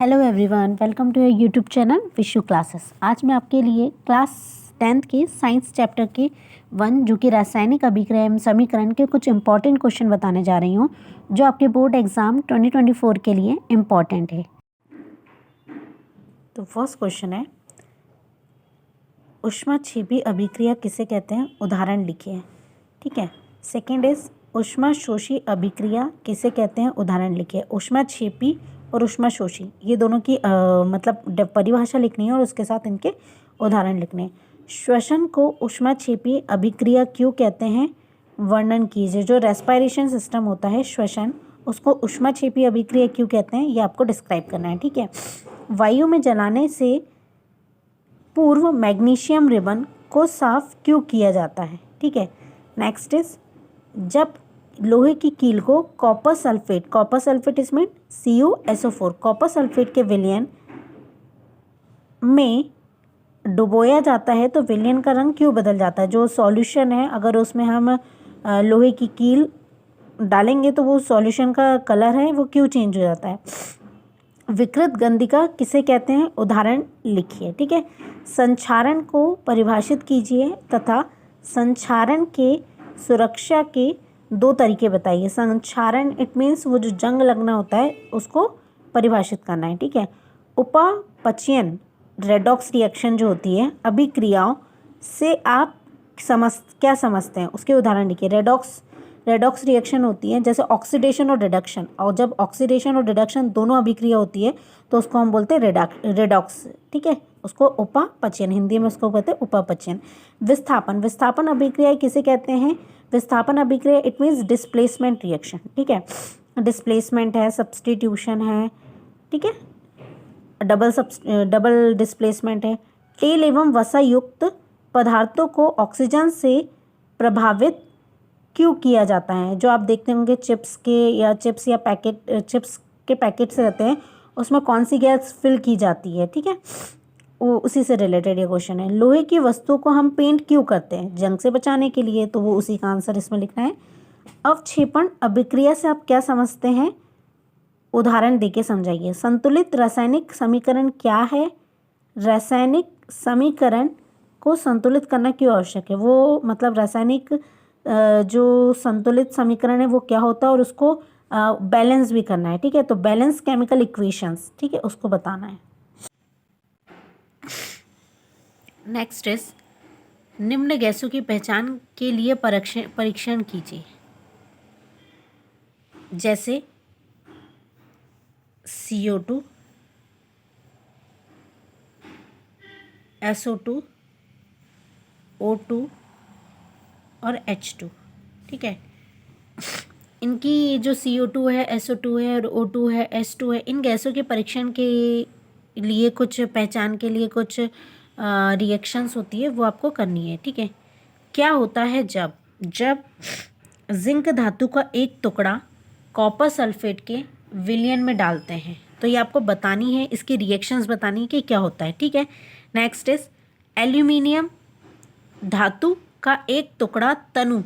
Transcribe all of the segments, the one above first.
Hello everyone, welcome to your YouTube channel Vishu classes. आज मैं आपके लिए क्लास 10th के साइंस चैप्टर के 1 जो कि रासायनिक अभिक्रिया एवं समीकरण के कुछ इंपॉर्टेंट क्वेश्चन बताने जा रही हूँ जो आपके बोर्ड एग्जाम 2024 के लिए इम्पॉर्टेंट है। तो फर्स्ट क्वेश्चन है, ऊष्माक्षेपी अभिक्रिया किसे कहते हैं, उदाहरण लिखिए। ठीक है। सेकेंड इज ऊष्माशोषी अभिक्रिया किसे कहते हैं, उदाहरण लिखिए। ऊष्माक्षेपी और ऊष्माशोषी ये दोनों की मतलब परिभाषा लिखनी है और उसके साथ इनके उदाहरण लिखने हैं। श्वसन को ऊष्माक्षेपी अभिक्रिया क्यों कहते हैं, वर्णन कीजिए। जो रेस्पिरेशन सिस्टम होता है श्वसन, उसको ऊष्माक्षेपी अभिक्रिया क्यों कहते हैं, ये आपको डिस्क्राइब करना है। ठीक है। वायु में जलाने से पूर्व मैग्नीशियम रिबन को साफ क्यों किया जाता है। ठीक है। नेक्स्ट इज जब लोहे की कील को कॉपर सल्फेट इसमें CuSO4 कॉपर सल्फेट के विलयन में डुबोया जाता है तो विलयन का रंग क्यों बदल जाता है। जो सॉल्यूशन है, अगर उसमें हम लोहे की कील डालेंगे तो वो सॉल्यूशन का कलर है वो क्यों चेंज हो जाता है। विकृत गंधिका किसे कहते हैं, उदाहरण लिखिए। ठीक है। संक्षारण को परिभाषित कीजिए तथा संक्षारण के सुरक्षा के 2 तरीके बताइए। संक्षारण इट मीन्स वो जो जंग लगना होता है उसको परिभाषित करना है। ठीक है। उपापचयन रेडॉक्स रिएक्शन जो होती है अभिक्रियाओं से आप क्या समझते हैं, उसके उदाहरण लिखिए। रेडॉक्स रिएक्शन होती है जैसे ऑक्सीडेशन और रिडक्शन, और जब ऑक्सीडेशन और रिडक्शन दोनों अभिक्रिया होती है तो उसको हम बोलते हैं रेडॉक्स। ठीक है। उसको उपापचयन, हिंदी में उसको कहते हैं उपापचयन। विस्थापन अभिक्रिया किसे कहते हैं, विस्थापन अभिक्रिया इट मीन्स डिस्प्लेसमेंट रिएक्शन। ठीक है। डिस्प्लेसमेंट है, सब्स्टिट्यूशन है। ठीक है। डबल डिस्प्लेसमेंट है। तेल एवं वसा युक्त पदार्थों को ऑक्सीजन से प्रभावित क्यों किया जाता है। जो आप देखते होंगे चिप्स के पैकेट्स रहते हैं उसमें कौन सी गैस फिल की जाती है। ठीक है। वो उसी से रिलेटेड ये क्वेश्चन है। लोहे की वस्तु को हम पेंट क्यों करते हैं, जंग से बचाने के लिए, तो वो उसी का आंसर इसमें लिखना है। अवक्षेपण अभिक्रिया से आप क्या समझते हैं, उदाहरण देके समझाइए। संतुलित रासायनिक समीकरण क्या है, रासायनिक समीकरण को संतुलित करना क्यों आवश्यक है। वो मतलब रासायनिक जो संतुलित समीकरण है वो क्या होता है और उसको बैलेंस भी करना है। ठीक है। तो बैलेंस केमिकल इक्वेशंस, ठीक है, उसको बताना है। नेक्स्ट इज निम्न गैसों की पहचान के लिए परीक्षण कीजिए, जैसे CO2, SO2, O2 और H2। ठीक है। इनकी जो CO2 है, SO2 है और O2 है, H2 है, इन गैसों के परीक्षण के लिए कुछ पहचान के लिए कुछ रिएक्शंस होती है वो आपको करनी है। ठीक है। क्या होता है जब जिंक धातु का एक टुकड़ा कॉपर सल्फेट के विलयन में डालते हैं, तो ये आपको बतानी है, इसकी रिएक्शंस बतानी है कि क्या होता है। ठीक है। नेक्स्ट इज एल्यूमिनियम धातु का एक टुकड़ा तनु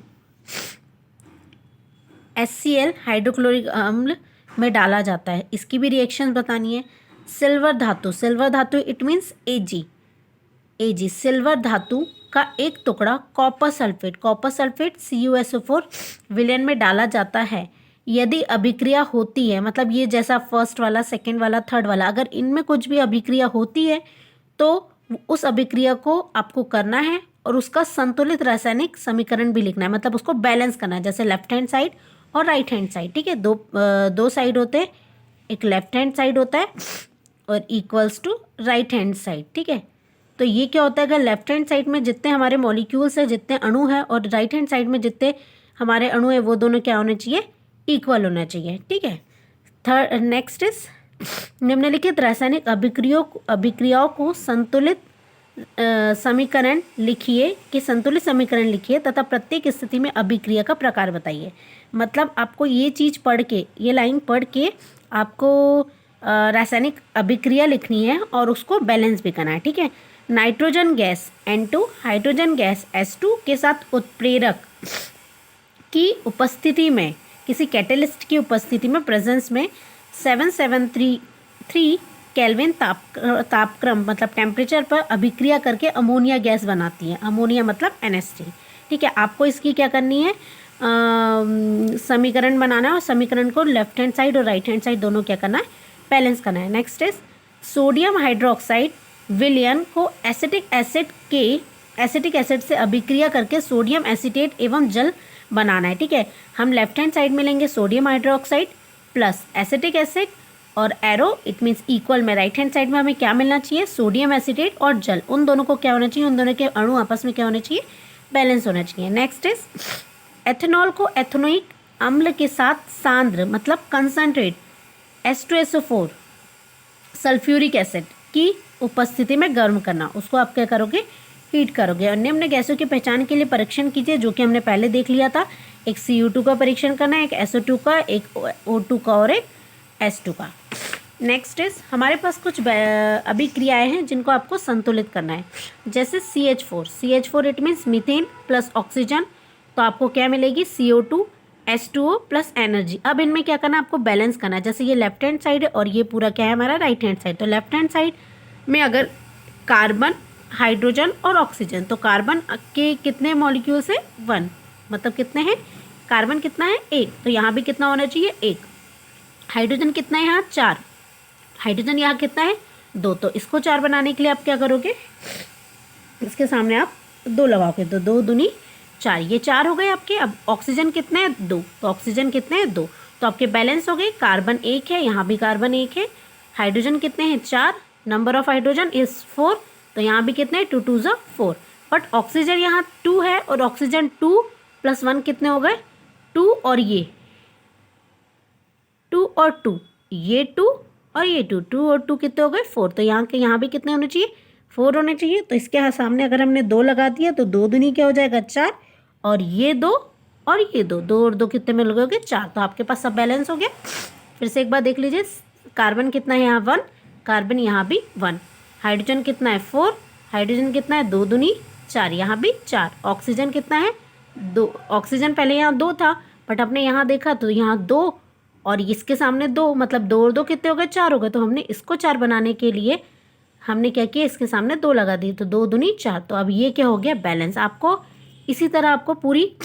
HCl हाइड्रोक्लोरिक अम्ल में डाला जाता है, इसकी भी रिएक्शंस बतानी है। सिल्वर धातु इट मीन्स Ag सिल्वर धातु का एक टुकड़ा कॉपर सल्फेट CuSO4 विलयन में डाला जाता है। यदि अभिक्रिया होती है, मतलब ये जैसा फर्स्ट वाला, सेकंड वाला, थर्ड वाला, अगर इनमें कुछ भी अभिक्रिया होती है तो उस अभिक्रिया को आपको करना है और उसका संतुलित रासायनिक समीकरण भी लिखना है, मतलब उसको बैलेंस करना है, जैसे लेफ्ट हैंड साइड और राइट हैंड साइड। ठीक है। दो साइड होते हैं, एक लेफ्ट हैंड साइड होता है और equals to right hand side. ठीक है। तो ये क्या होता है, अगर लेफ्ट हैंड साइड में जितने हमारे मॉलिक्यूल्स हैं, जितने अणु हैं, और राइट हैंड साइड में जितने हमारे अणु हैं, वो दोनों क्या होने चाहिए, इक्वल होना चाहिए। ठीक है। नेक्स्ट इज निम्नलिखित रासायनिक अभिक्रियाओं को संतुलित समीकरण लिखिए तथा प्रत्येक स्थिति में अभिक्रिया का प्रकार बताइए। मतलब आपको ये चीज़ पढ़ के, ये लाइन पढ़ के आपको रासायनिक अभिक्रिया लिखनी है और उसको बैलेंस भी करना है। ठीक है। Nitrogen gas N2 hydrogen gas S2 के साथ उत्प्रेरक की उपस्थिति में, किसी कैटेलिस्ट की उपस्थिति में, प्रेजेंस में 773 केल्विन तापक्रम मतलब टेम्परेचर पर अभिक्रिया करके अमोनिया गैस बनाती है। अमोनिया मतलब NH3। ठीक है, आपको इसकी क्या करनी है, समीकरण बनाना है और समीकरण को लेफ्ट हैंड साइड और राइट हैंड साइड दोनों क्या करना है, बैलेंस करना है। नेक्स्ट इज सोडियम हाइड्रोक्साइड विलयन को एसिटिक एसिड से अभिक्रिया करके सोडियम एसीटेट एवं जल बनाना है। ठीक है, हम लेफ्ट हैंड साइड में लेंगे sodium hydroxide plus acetic acid और एरो इट मीन्स इक्वल में राइट हैंड साइड में हमें क्या मिलना चाहिए, सोडियम एसीटेट और जल। उन दोनों को क्या होना चाहिए, उन दोनों के अणु आपस में क्या होना चाहिए, बैलेंस होना चाहिए। नेक्स्ट इज एथेनॉल को एथेनोइक अम्ल के साथ सांद्र मतलब कंसंट्रेट H2SO4 सल्फ्यूरिक एसिड की उपस्थिति में गर्म करना। उसको आप क्या करोगे, हीट करोगे। और निम्न गैसों की पहचान के लिए परीक्षण कीजिए, जो कि हमने पहले देख लिया था। एक CO2 का परीक्षण करना है, एक SO2 का, एक O2 का और एक S2 का। नेक्स्ट इज हमारे पास कुछ अभिक्रियाएं हैं जिनको आपको संतुलित करना है, जैसे CH4 it means methane plus oxygen, तो आपको क्या मिलेगी, CO2 H2O प्लस एनर्जी। अब इनमें क्या करना है, आपको बैलेंस करना है। जैसे ये लेफ्ट हैंड साइड है और ये पूरा क्या है हमारा राइट हैंड साइड, तो लेफ्ट हैंड साइड में अगर कार्बन, हाइड्रोजन और ऑक्सीजन, तो कार्बन के कितने मॉलिक्यूल्स है, 1, मतलब कितने हैं, कार्बन कितना है 1, तो यहाँ भी कितना होना चाहिए 1। हाइड्रोजन कितना है यहाँ 4, हाइड्रोजन यहाँ कितना है 2, तो इसको 4 बनाने के लिए आप क्या करोगे, इसके सामने आप 2 लगाओगे, तो 2 दूनी 4, ये 4 हो गए आपके। अब ऑक्सीजन कितने हैं 2, तो ऑक्सीजन कितने हैं 2, तो आपके बैलेंस हो गए। कार्बन 1 है, यहाँ भी कार्बन 1 है। हाइड्रोजन कितने हैं 4, नंबर ऑफ हाइड्रोजन इज 4, तो यहाँ भी कितने हैं 2 2 ज़ा 4। बट ऑक्सीजन यहाँ 2 है और ऑक्सीजन 2 + 1 कितने हो गए 2, और ये 2 और 2, ये 2 और ये 2 और 2 कितने हो गए 4, तो यहाँ के यहाँ भी कितने होने चाहिए 4 होने चाहिए। तो इसके सामने अगर हमने 2 लगा दिया तो 2 दूनी क्या हो जाएगा 4, और ये 2 और ये 2, 2 और 2 कितने में लगोगे 4, तो आपके पास सब बैलेंस हो गया। फिर से एक बार देख लीजिए, कार्बन कितना है यहाँ 1, कार्बन यहाँ भी 1, हाइड्रोजन कितना है 4, हाइड्रोजन कितना है 2 दूनी 4, यहाँ भी 4, ऑक्सीजन कितना है 2, ऑक्सीजन पहले यहाँ 2 था बट आपने यहाँ देखा तो यहाँ 2 और इसके सामने 2, मतलब 2 और 2 कितने हो गए 4 हो गए। तो हमने इसको 4 बनाने के लिए हमने क्या किया, इसके सामने 2 लगा दिए, तो 2 दूनी 4, तो अब ये क्या हो गया बैलेंस। आपको इसी तरह आपको पूरी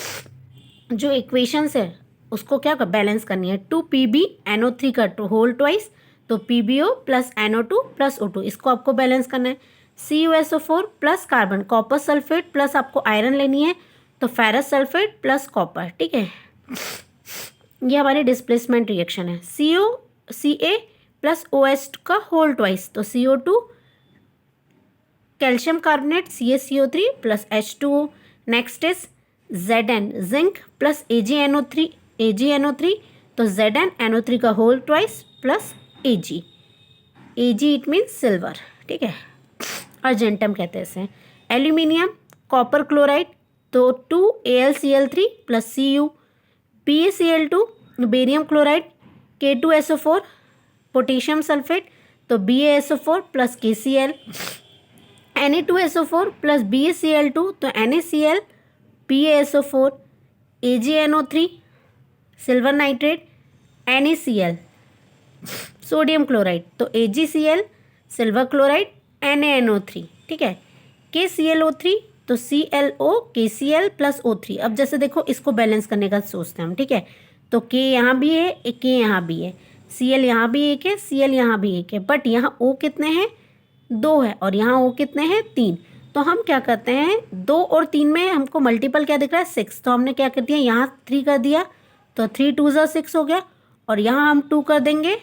जो इक्वेशंस है उसको क्या बैलेंस करनी है। 2PbNO3 का होल ट्वाइस, तो PbO plus NO2 plus O2, इसको आपको बैलेंस करना है। CuSO4 plus carbon, copper sulphate plus आपको आयरन लेनी है, तो फेरस सल्फेट प्लस कॉपर। ठीक है, ये हमारी डिस्प्लेसमेंट रिएक्शन है। Ca प्लस OH का होल ट्वाइस, तो CO2 calcium carbonate CaCO3 plus H2O। Next is Zn zinc plus AgNO3, तो ZnNO3 का whole twice plus Ag it means silver. ठीक है, अर्जेंटम कहते हैं इसे। एल्यूमिनियम कॉपर क्लोराइड, तो 2AlCl3 plus Cu, BaCl2 barium chloride, K2SO4 potassium sulphate, तो BaSO4 plus KCl, Na2SO4 plus BaCl2, तो NaCl, BaSO4, AgNO3 silver nitrate, NaCl sodium chloride, तो AgCl silver chloride, NaNO3। ठीक है, KClO3, तो ClO KCl plus O3। अब जैसे देखो इसको बैलेंस करने का सोचते हैं हम। ठीक है, तो K यहाँ भी है, K यहाँ भी है, Cl यहाँ भी एक है, Cl यहाँ भी एक है, बट यहाँ O कितने हैं 2 है और यहाँ O कितने हैं 3। तो हम क्या करते हैं 2 और 3 में हमको मल्टीपल क्या दिख रहा है 6, तो हमने क्या कर दिया यहाँ 3 कर दिया, तो 3 2 ज़ा 6 हो गया, और यहाँ हम 2 कर देंगे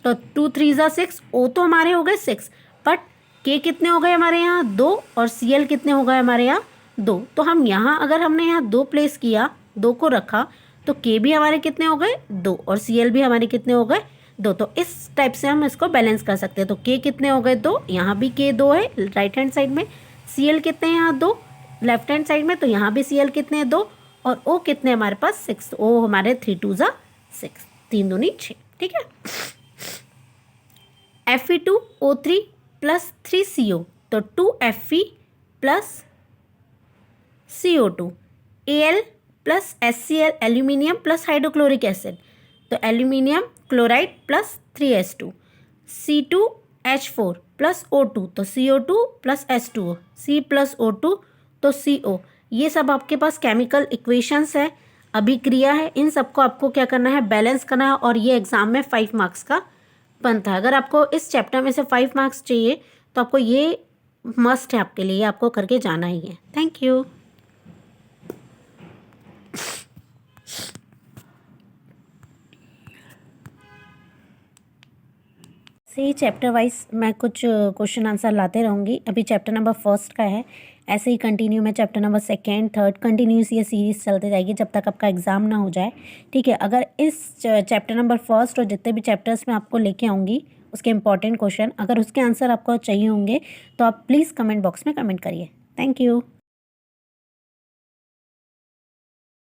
तो 2 3 ज़ा 6, O तो हमारे हो गए 6, बट K कितने हो गए हमारे यहाँ 2 और Cl कितने हो गए हमारे यहाँ 2। तो हम यहाँ अगर हमने यहाँ 2 प्लेस किया, 2 को रखा, तो K भी हमारे कितने हो गए 2 और Cl भी हमारे कितने हो गए 2। तो इस टाइप से हम इसको बैलेंस कर सकते हैं। तो K कितने हो गए 2, यहाँ भी K 2 है राइट हैंड साइड में, Cl कितने हैं यहाँ 2 लेफ्ट हैंड साइड में, तो यहाँ भी Cl कितने हैं 2, और O कितने हमारे पास 6, तो O हमारे 3 2 ज़ा 6, 3 दूनी 6। ठीक है, Fe2O3 प्लस 3CO, तो 2Fe plus CO2, Al plus HCl aluminium plus hydrochloric acid, तो aluminium chloride plus 3H2, C2H4 plus O2 तो CO2 plus H2O, C plus O2 तो CO। ये सब आपके पास केमिकल इक्वेशंस है, अभिक्रिया है, इन सबको आपको क्या करना है, बैलेंस करना है। और ये एग्जाम में 5 मार्क्स का बनता है। अगर आपको इस चैप्टर में से 5 मार्क्स चाहिए तो आपको ये मस्ट है, आपके लिए आपको करके जाना ही है। Thank you. से ही चैप्टर वाइज मैं कुछ क्वेश्चन आंसर लाते रहूँगी। अभी चैप्टर नंबर फर्स्ट का है, ऐसे ही कंटिन्यू में chapter number second, third continuous ये सीरीज चलते जाएगी जब तक आपका एग्ज़ाम ना हो जाए। ठीक है, अगर इस चैप्टर नंबर फर्स्ट और जितने भी चैप्टर्स में आपको लेके आऊँगी उसके इंपॉर्टेंट क्वेश्चन, अगर उसके आंसर आपको चाहिए होंगे तो आप प्लीज़ कमेंट बॉक्स में कमेंट करिए। Thank you.